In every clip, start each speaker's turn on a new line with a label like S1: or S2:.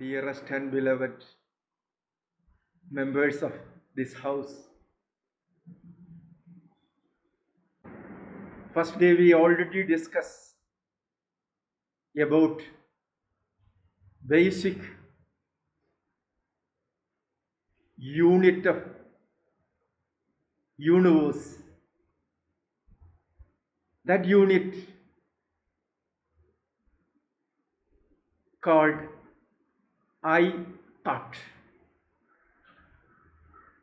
S1: dearest and beloved members of this house. First day we already discussed about basic unit of universe. That unit called I thought.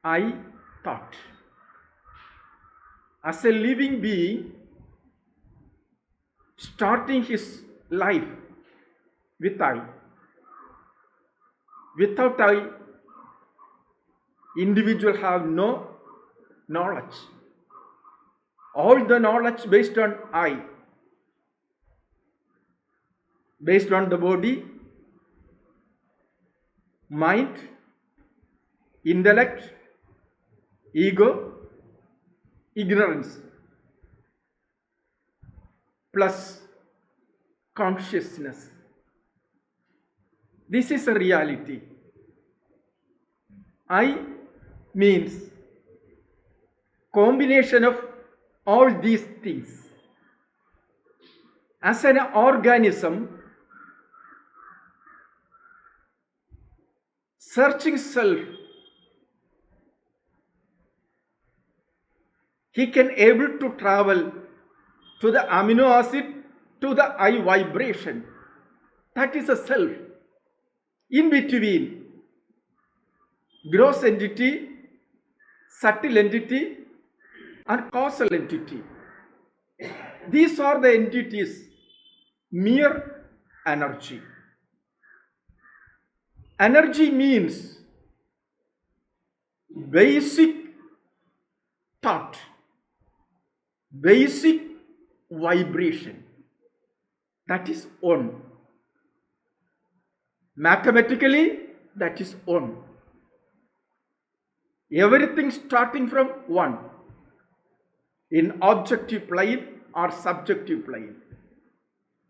S1: I thought. As a living being, starting his life with I. Without I, individual have no knowledge. All the knowledge based on I, based on the body, mind, intellect, ego, ignorance, plus consciousness. This is a reality. I means combination of all these things. As an organism, searching self, he can able to travel to the amino acid, to the I vibration. That is a self. In between, gross entity, subtle entity, and causal entity. These are the entities, mere energy. Energy means basic thought, basic vibration. That is one. Mathematically, that is one. Everything starting from one, in objective plane or subjective plane.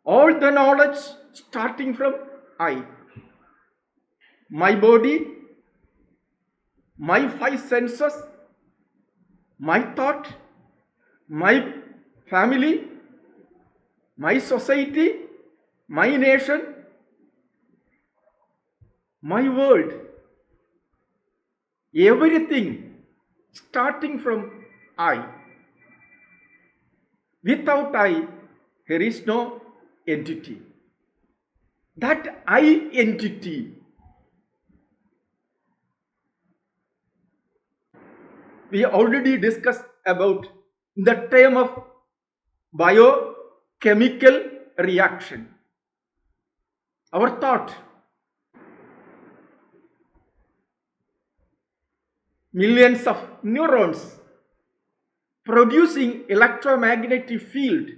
S1: All the knowledge starting from I. My body, my five senses, my thought, my family, my society, my nation, my world. Everything starting from I. Without I, there is no entity. That I entity, we already discussed about the term of biochemical reaction. Our thought, millions of neurons producing electromagnetic field.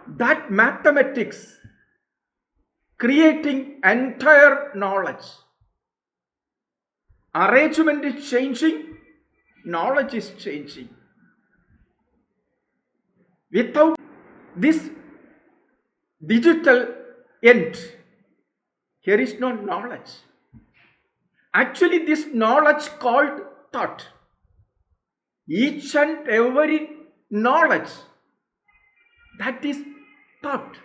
S1: That mathematics creating entire knowledge. Arrangement is changing, knowledge is changing. Without this digital end, here is no knowledge. Actually, this knowledge called thought. Each and every knowledge, that is thought.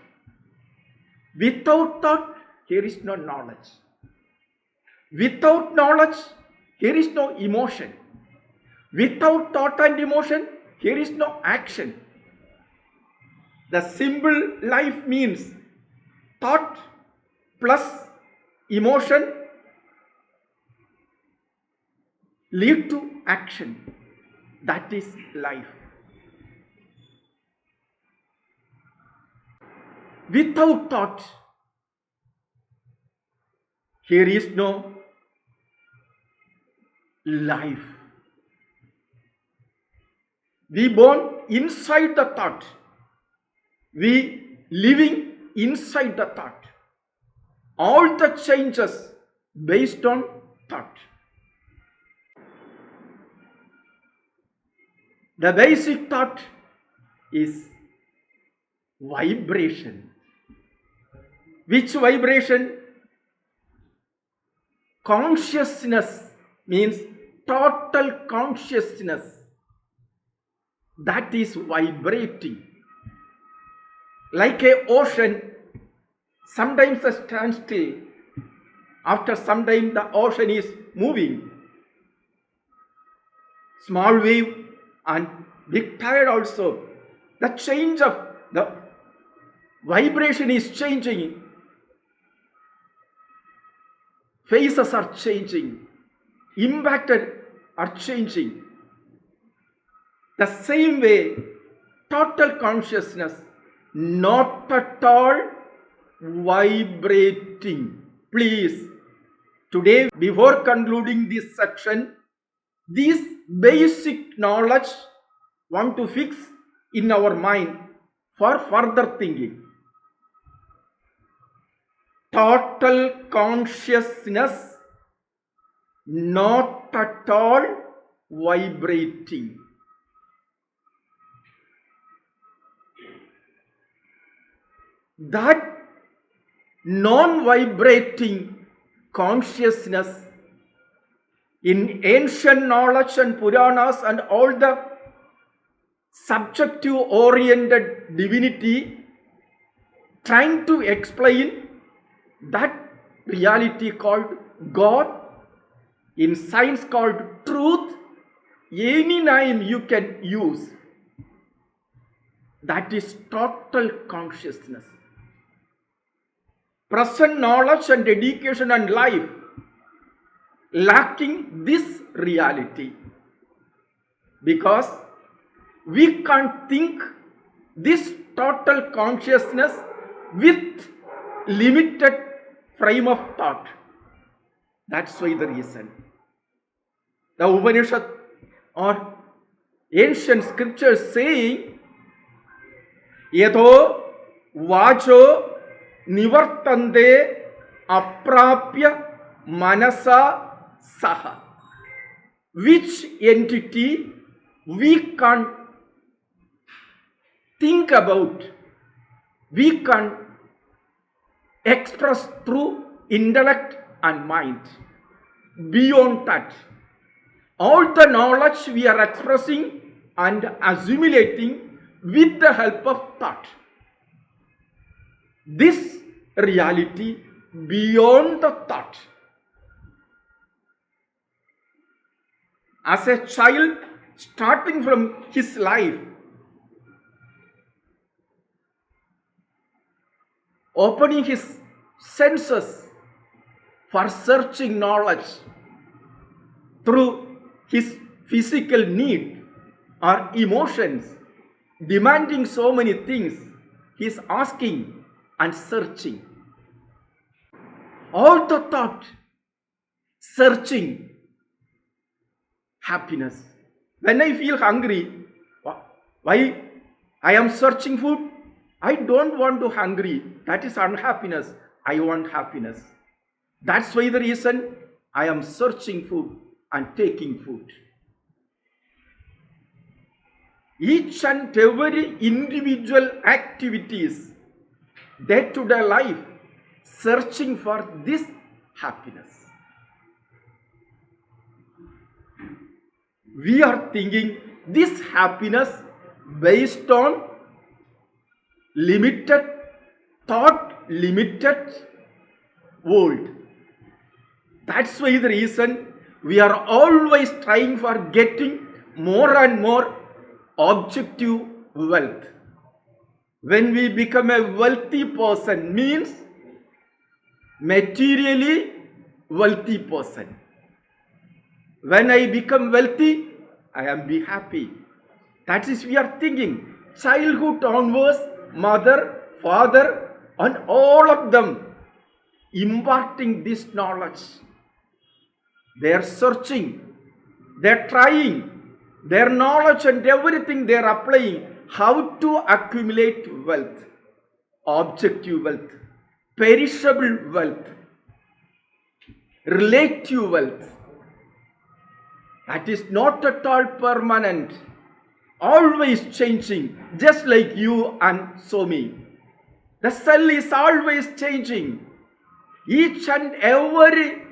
S1: Without thought, here is no knowledge. Without knowledge, here is no emotion. Without thought and emotion, here is no action. The simple life means thought plus emotion lead to action. That is life. Without thought, here is no life. We born inside the thought. We living inside the thought. All the changes based on thought. The basic thought is vibration. Which vibration? Consciousness means total consciousness that is vibrating. Like an ocean, sometimes it stands still. After some time, the ocean is moving. Small wave and big tide also. The change of the vibration is changing. Phases are changing. Impacted are changing. The same way, total consciousness, not at all vibrating. Please, today, before concluding this section, this basic knowledge want to fix in our mind for further thinking. Total consciousness, not at all vibrating. That non-vibrating consciousness in ancient knowledge and Puranas and all the subjective oriented divinity trying to explain that reality called God, in science called truth, any name you can use. That is total consciousness. Present knowledge and education and life lacking this reality, because we can't think this total consciousness with limited frame of thought. That's why the reason. The Upanishad or ancient scriptures saying, Yato vacho nivartande aprapya manasa saha. Which entity we can't think about, we can't express through intellect and mind. Beyond that, all the knowledge we are expressing and assimilating with the help of thought. This reality beyond the thought. As a child, starting from his life, opening his senses for searching knowledge through his physical need or emotions, demanding so many things, he is asking and searching. All the thought, searching happiness. When I feel hungry, why I am searching food? I don't want to hungry. That is unhappiness. I want happiness. That's why the reason I am searching food and taking food. Each and every individual activities, day-to-day life, searching for this happiness. We are thinking this happiness based on limited thought, limited world. That's why the reason we are always trying for getting more and more objective wealth. When we become a wealthy person, means materially wealthy person. When I become wealthy, I am be happy. That is we are thinking. Childhood onwards, mother, father, and all of them imparting this knowledge. They are searching, they are trying, their knowledge and everything they are applying how to accumulate wealth, objective wealth, perishable wealth, relative wealth. That is not at all permanent, always changing, just like you and Swami. The cell is always changing. Each and every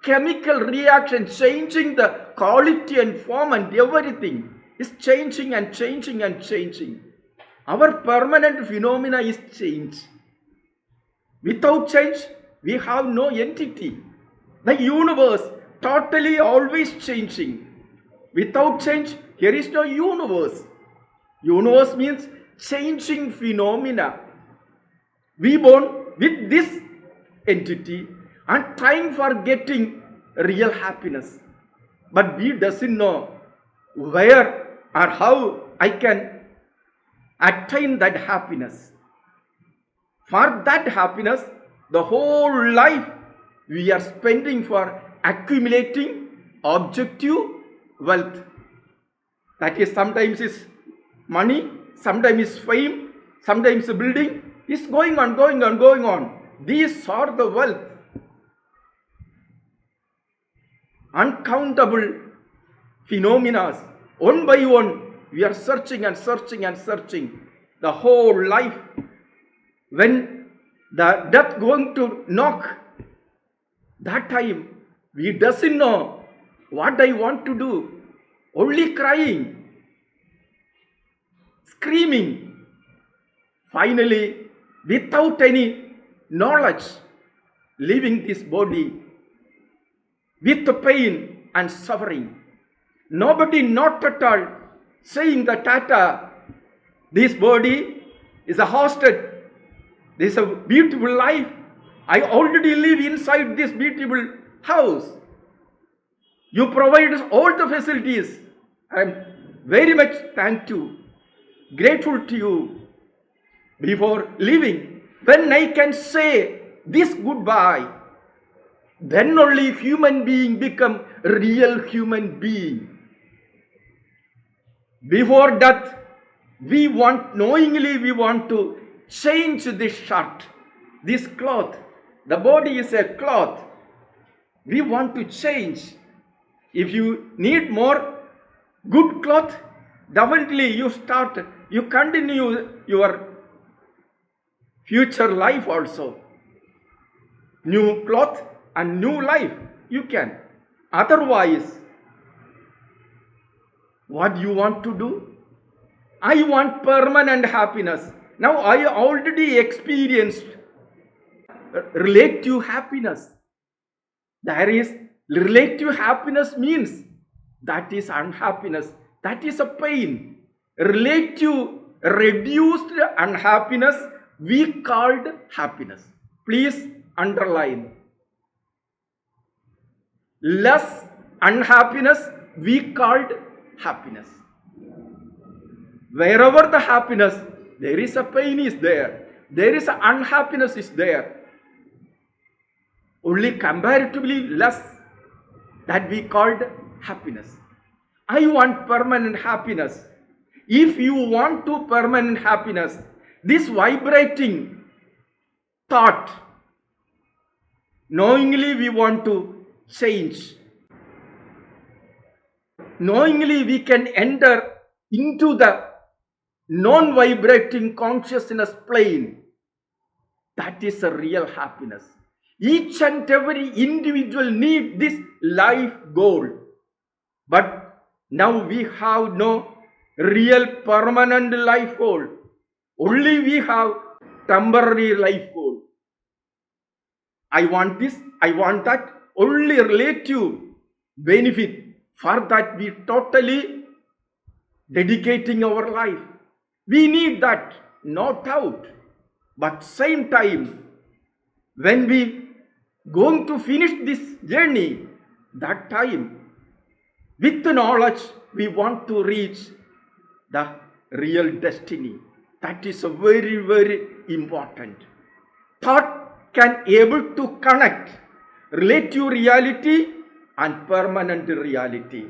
S1: chemical reaction, changing the quality and form and everything is changing and changing and changing. Our permanent phenomena is change. Without change, we have no entity. The universe totally always changing. Without change, here is no universe. Universe means changing phenomena. We born with this entity and trying for getting real happiness. But we doesn't know where or how I can attain that happiness. For that happiness, the whole life we are spending for accumulating objective wealth. That is, sometimes is money, sometimes is fame, sometimes a building. Is going on, going on, going on. These are the wealth. Uncountable phenomena. One by one, we are searching and searching and searching. The whole life. When the death going to knock, that time we doesn't know what I want to do. Only crying, screaming. Finally, without any knowledge, leaving this body with pain and suffering. Nobody, not at all, saying that Tata, this body is a hosted. This is a beautiful life. I already live inside this beautiful house. You provide us all the facilities. I am very much thankful, grateful to you. Before leaving, when I can say this goodbye, then only human being become real human being. Before that, knowingly we want to change this shirt, this cloth. The body is a cloth. We want to change. If you need more good cloth, definitely you continue your future life also. New cloth and new life you can. Otherwise, what you want to do? I want permanent happiness. Now I already experienced relative happiness. There is relative happiness means that is unhappiness. That is a pain. Relative reduced unhappiness we called happiness. Please underline. Less unhappiness we called happiness. Wherever the happiness, there is a pain is there. There is a unhappiness is there. Only comparatively less that we called happiness. I want permanent happiness. If you want to permanent happiness, this vibrating thought, knowingly we want to change. Knowingly we can enter into the non-vibrating consciousness plane. That is a real happiness. Each and every individual needs this life goal. But now we have no real permanent life goal. Only we have temporary life goal. I want this, I want that. Only relative benefit. For that we totally dedicating our life. We need that, no doubt. But same time, when we going to finish this journey, that time, with the knowledge, we want to reach the real destiny. That is a very, very important. Thought can able to connect relative reality and permanent reality.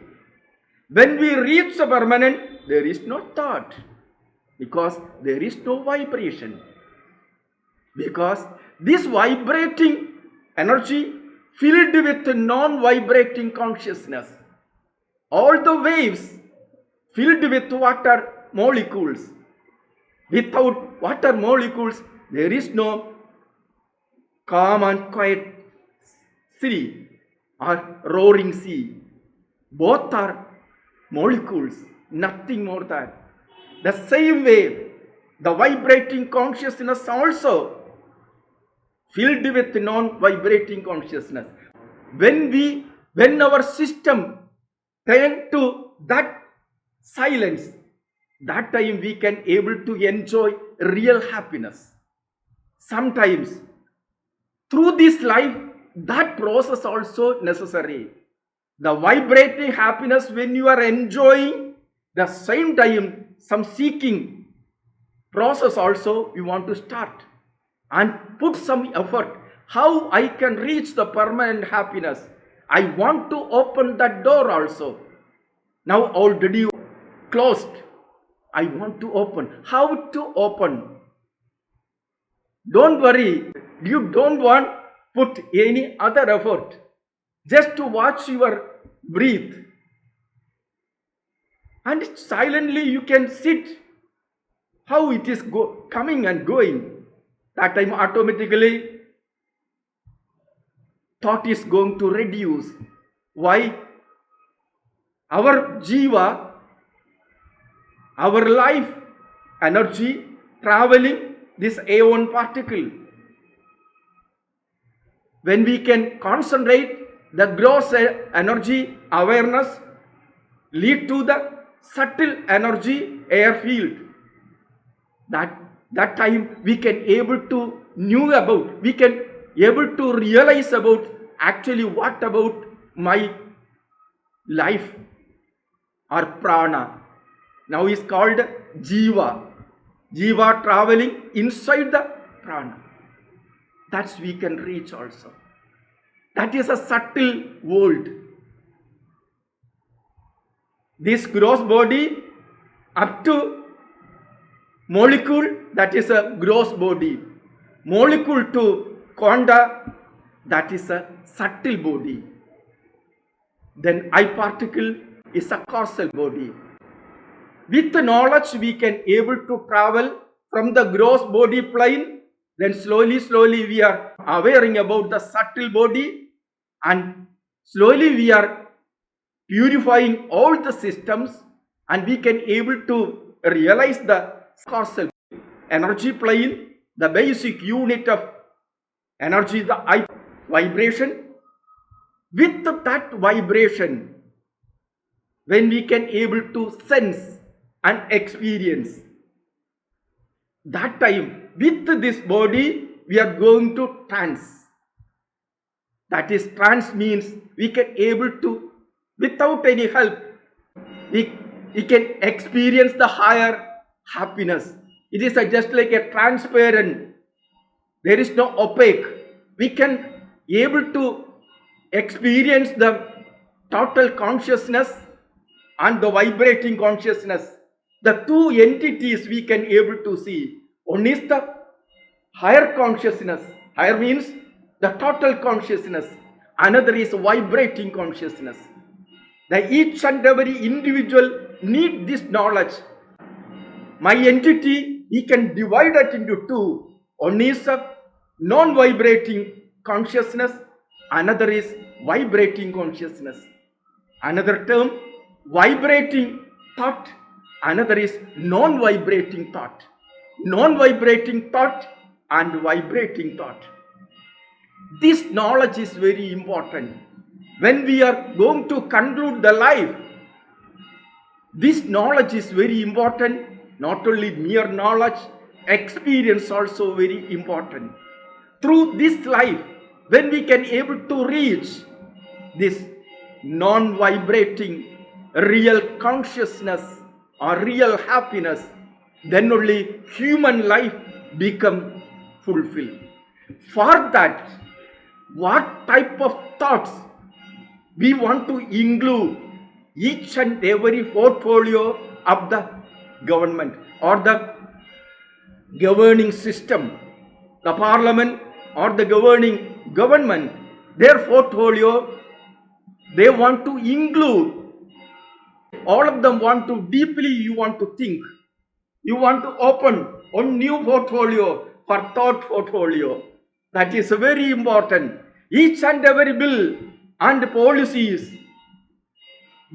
S1: When we reach the permanent, there is no thought. Because there is no vibration. Because this vibrating energy filled with non-vibrating consciousness. All the waves filled with water molecules. Without water molecules, there is no calm and quiet sea. or roaring sea. Both are molecules, nothing more than. The same way, the vibrating consciousness also filled with non-vibrating consciousness. When our system turn to that silence, that time we can able to enjoy real happiness. Sometimes through this life, that process also necessary. The vibrating happiness when you are enjoying, the same time some seeking process also we want to start and put some effort. How I can reach the permanent happiness? I want to open that door also. Now already closed. I want to open. How to open? Don't worry. You don't want put any other effort. Just to watch your breath. And silently you can sit. How it is coming and going. That time automatically thought is going to reduce. Why? Our jiva, our life energy traveling this aeon particle. When we can concentrate the gross energy awareness lead to the subtle energy air field. That time we can able to know about, we can able to realize about actually what about my life or prana. Now is called jiva. Jiva traveling inside the prana. That's we can reach also. That is a subtle world. This gross body up to molecule, that is a gross body. Molecule to quanta, that is a subtle body. Then I particle is a causal body. With the knowledge we can able to travel from the gross body plane. Then slowly we are aware about the subtle body, and slowly we are purifying all the systems, and we can able to realize the causal energy plane, the basic unit of energy, the I vibration. With that vibration, when we can able to sense and experience, that time with this body we are going to trance. That is, trance means we can able to, without any help, we can experience the higher happiness. It is just like a transparent. There is no opaque. We can able to experience the total consciousness and the vibrating consciousness. The two entities we can able to see. One is the higher consciousness. Higher means the total consciousness. Another is vibrating consciousness. The each and every individual need this knowledge. My entity, we can divide it into two. One is a non-vibrating consciousness. Another is vibrating consciousness. Another term, vibrating thought. Another is non-vibrating thought. Non-vibrating thought and vibrating thought. This knowledge is very important. When we are going to conclude the life, this knowledge is very important. Not only mere knowledge, experience also very important. Through this life, when we can able to reach this non-vibrating real consciousness or real happiness, then only human life become fulfilled. For that, what type of thoughts we want to include each and every portfolio of the government or the governing system, the parliament or the governing government, their portfolio, they want to include. All of them want to deeply, you want to think. You want to open a new portfolio for thought portfolio. That is very important. Each and every bill and policies.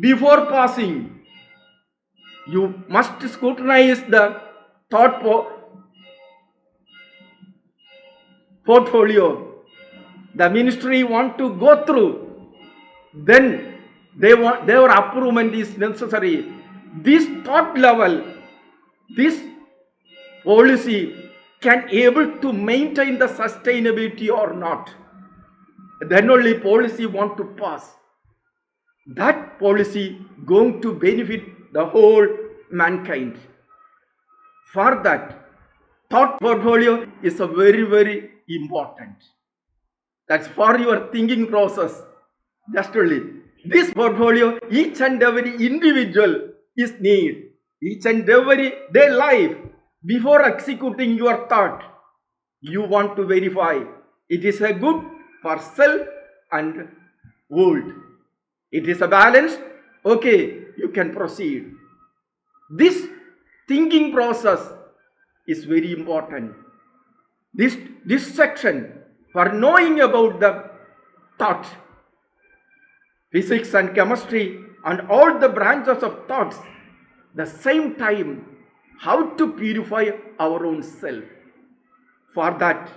S1: Before passing, you must scrutinize the thought portfolio. The ministry want to go through, then their approval is necessary. This thought level, this policy can able to maintain the sustainability or not. Then only policy want to pass. That policy going to benefit the whole mankind. For that, thought portfolio is a very, very important. That's for your thinking process. Just only this portfolio, each and every individual is need. Each and every day life, before executing your thought, you want to verify it is a good for self and world. It is a balance. Okay, you can proceed. This thinking process is very important. This section for knowing about the thought, physics and chemistry and all the branches of thoughts, the same time how to purify our own self. For that,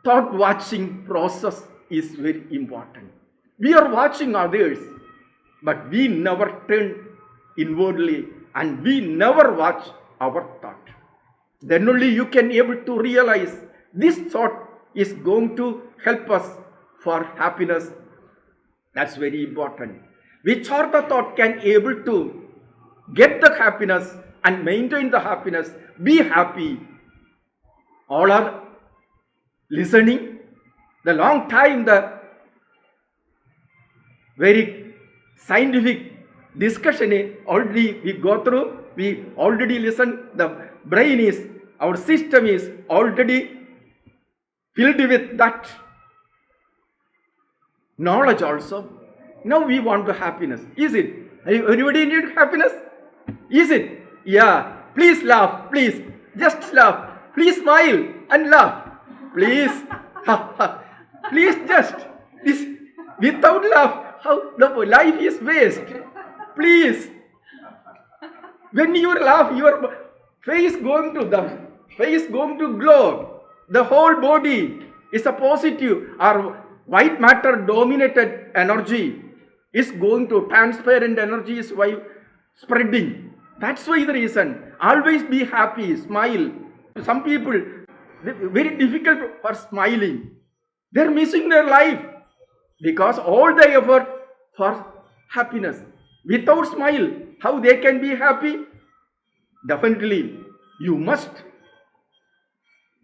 S1: thought watching process is very important. We are watching others, but we never turn inwardly and we never watch our thought. Then only you can able to realize this thought is going to help us for happiness. That's very important. Which are the thought can able to get the happiness and maintain the happiness, be happy. All are listening. The long time, the very scientific discussion already we go through, we already listen, the brain is, our system is already filled with that knowledge also. Now we want the happiness. Is it? Everybody need happiness? Is it? Yeah. Please laugh. Please. Just laugh. Please smile and laugh. Please. Please just. This, without laugh, how the life is waste. Please. When you laugh, your face going to glow. The whole body is a positive or white matter dominated energy is going to transparent energy is why spreading. That's why the reason. Always be happy, smile. Some people, very difficult for smiling. They're missing their life because all the effort for happiness. Without smile, how they can be happy? Definitely, you must.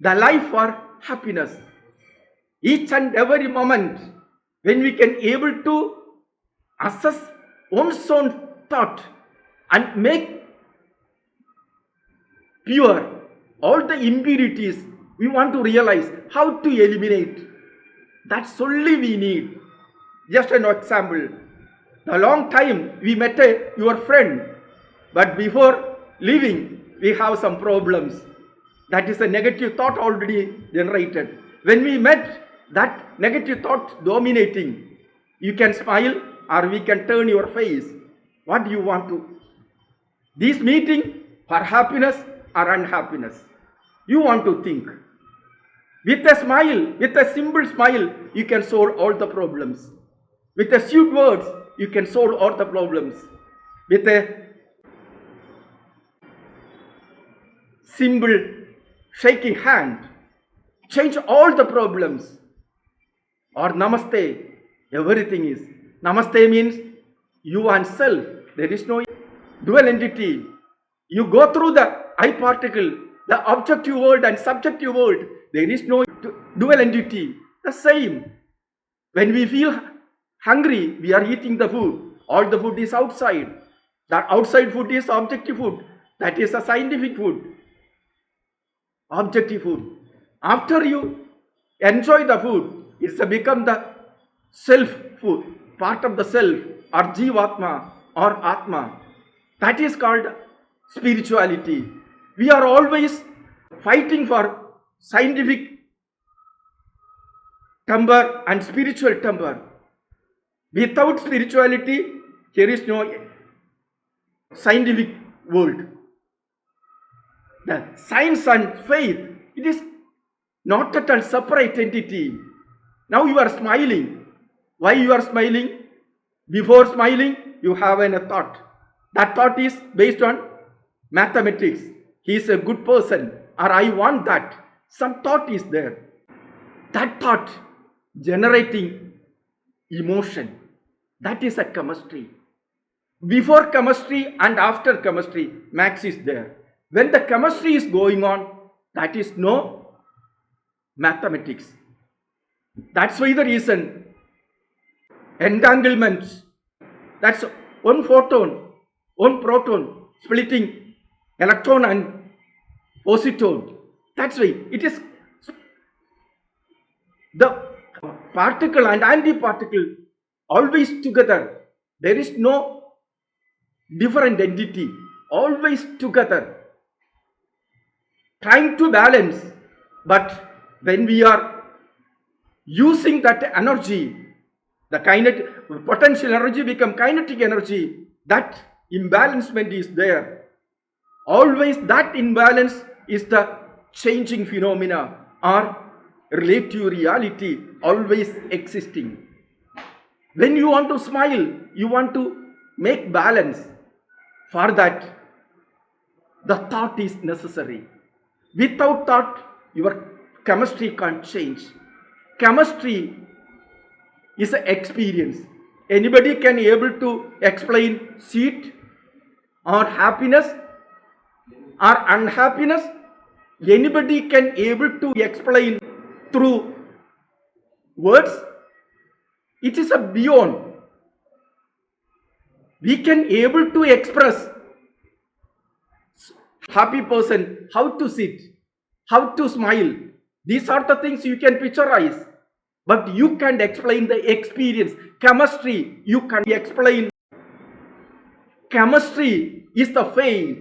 S1: The life for happiness. Each and every moment when we can able to assess one's own thought and make pure all the impurities, we want to realize how to eliminate. That's only we need. Just an example. A long time we met your friend, but before leaving we have some problems. That is a negative thought already generated. When we met, that negative thought dominating. You can smile or we can turn your face. What do you want to? This meeting for happiness or unhappiness. You want to think. With a smile, with a simple smile, you can solve all the problems. With a sweet words, you can solve all the problems. With a simple shaking hand, change all the problems. Or namaste, everything is. Namaste means you and self. There is no dual entity. You go through the I particle, the objective world and subjective world. There is no dual entity. The same. When we feel hungry, we are eating the food. All the food is outside. That outside food is objective food. That is a scientific food. Objective food. After you enjoy the food, it's become the self food, part of the self or Jivatma or Atma. That is called spirituality. We are always fighting for scientific temper and spiritual temper. Without spirituality, there is no scientific world. The science and faith, it is not at all separate entity. Now you are smiling. Why you are smiling? Before smiling, you have a thought. That thought is based on mathematics. He is a good person, or I want that. Some thought is there. That thought generating emotion. That is a chemistry. Before chemistry and after chemistry, max is there. When the chemistry is going on, that is no mathematics. That's why the reason entanglements. That's one photon, one proton splitting electron and positron. That's why it is the particle and antiparticle always together. There is no different entity, always together, trying to balance. But when we are using that energy, the kinetic potential energy become kinetic energy, that imbalancement is there. Always that imbalance is the changing phenomena or relative reality always existing. When you want to smile, you want to make balance. For that, the thought is necessary. Without thought, your chemistry can't change. Chemistry is an experience. Anybody can able to explain sweet or happiness or unhappiness. Anybody can able to explain through words. It is a beyond. We can able to express happy person, how to sit, how to smile. These are the things you can picturize. But you can't explain the experience. Chemistry, you can explain. Chemistry is the faith.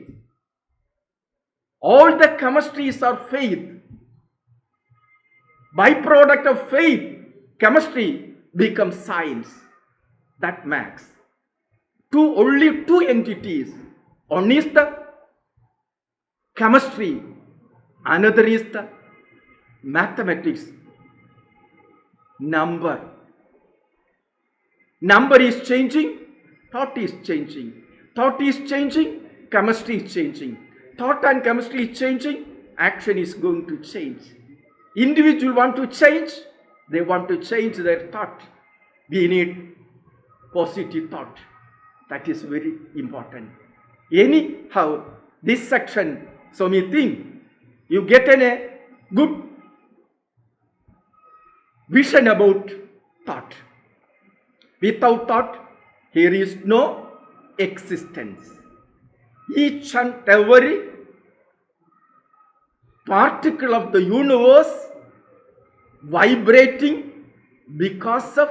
S1: All the chemistries are faith. Byproduct of faith, chemistry becomes science. That max. Only two entities. One is the chemistry, another is the mathematics. Number is changing, thought is changing. Thought is changing, chemistry is changing. Thought and chemistry is changing, action is going to change. Individual want to change, they want to change their thought. We need positive thought. That is very important. Anyhow, this section, so me think, you get a good vision about thought. Without thought, here is no existence. Each and every particle of the universe vibrating because of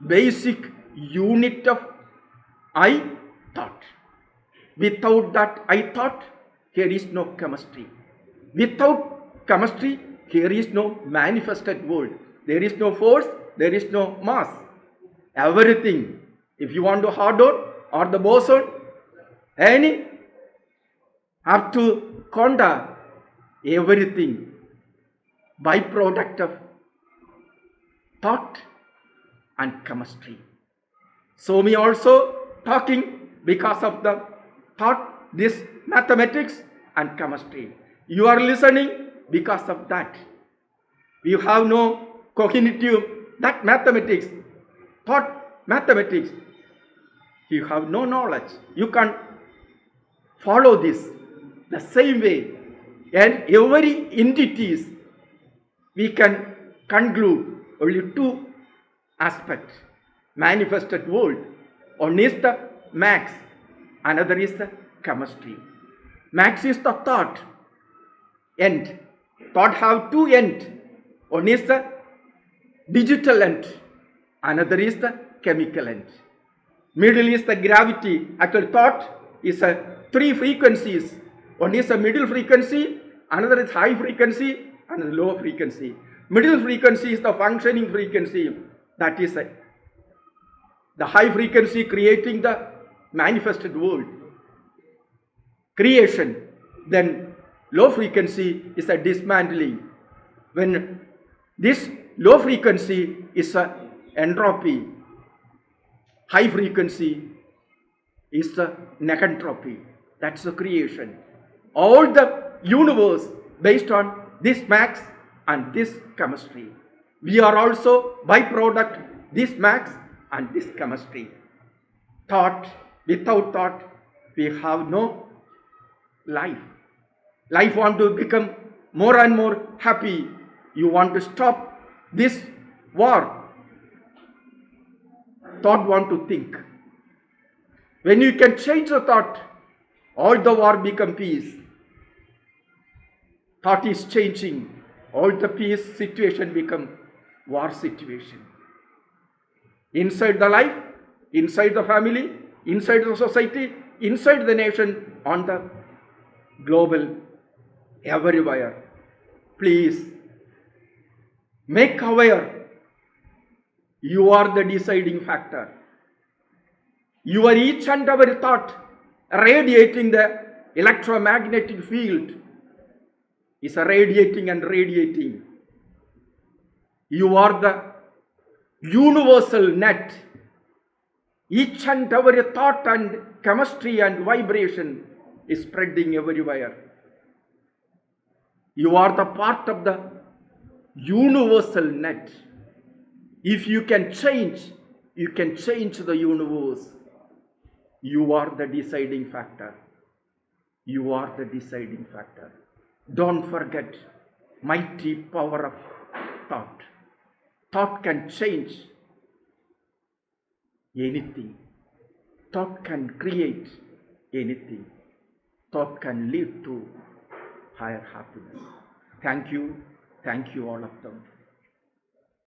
S1: basic unit of I thought. Without that I thought, here is no chemistry. Without chemistry, here is no manifested world. There is no force, there is no mass. Everything, if you want to hadron or the boson, any up to quanta, everything byproduct of thought and chemistry. So me also talking because of the thought, this mathematics and chemistry. You are listening because of that. You have no cognitive, that mathematics, thought mathematics. You have no knowledge. You can follow this the same way. And every entities we can conclude only two aspects. Manifested world. One is the max, another is the chemistry. Max is the thought, end. Thought have two end. One is the digital end, another is the chemical end. Middle is the gravity. Actually, thought is a three frequencies. One is a middle frequency, another is high frequency, and low frequency. Middle frequency is the functioning frequency. That is the high frequency creating the manifested world. Creation. Then low frequency is a dismantling. When this low frequency is a entropy, high frequency is the negentropy. That's the creation. All the universe based on this max and this chemistry. We are also byproduct this max and this chemistry. Thought, without thought, we have no life. Life want to become more and more happy. You want to stop this war. Thought want to think. When you can change the thought, all the war become peace. Thought is changing. All the peace situation become war situation. Inside the life, inside the family, inside the society, inside the nation, on the global, everywhere. Please make aware you are the deciding factor. You are each and every thought radiating the electromagnetic field is radiating and radiating. You are the universal net. Each and every thought and chemistry and vibration is spreading everywhere. You are the part of the universal net. If you can change the universe. You are the deciding factor. You are the deciding factor. Don't forget mighty power of thought. Thought can change anything. Thought can create anything. Thought can lead to higher happiness. Thank you all of them.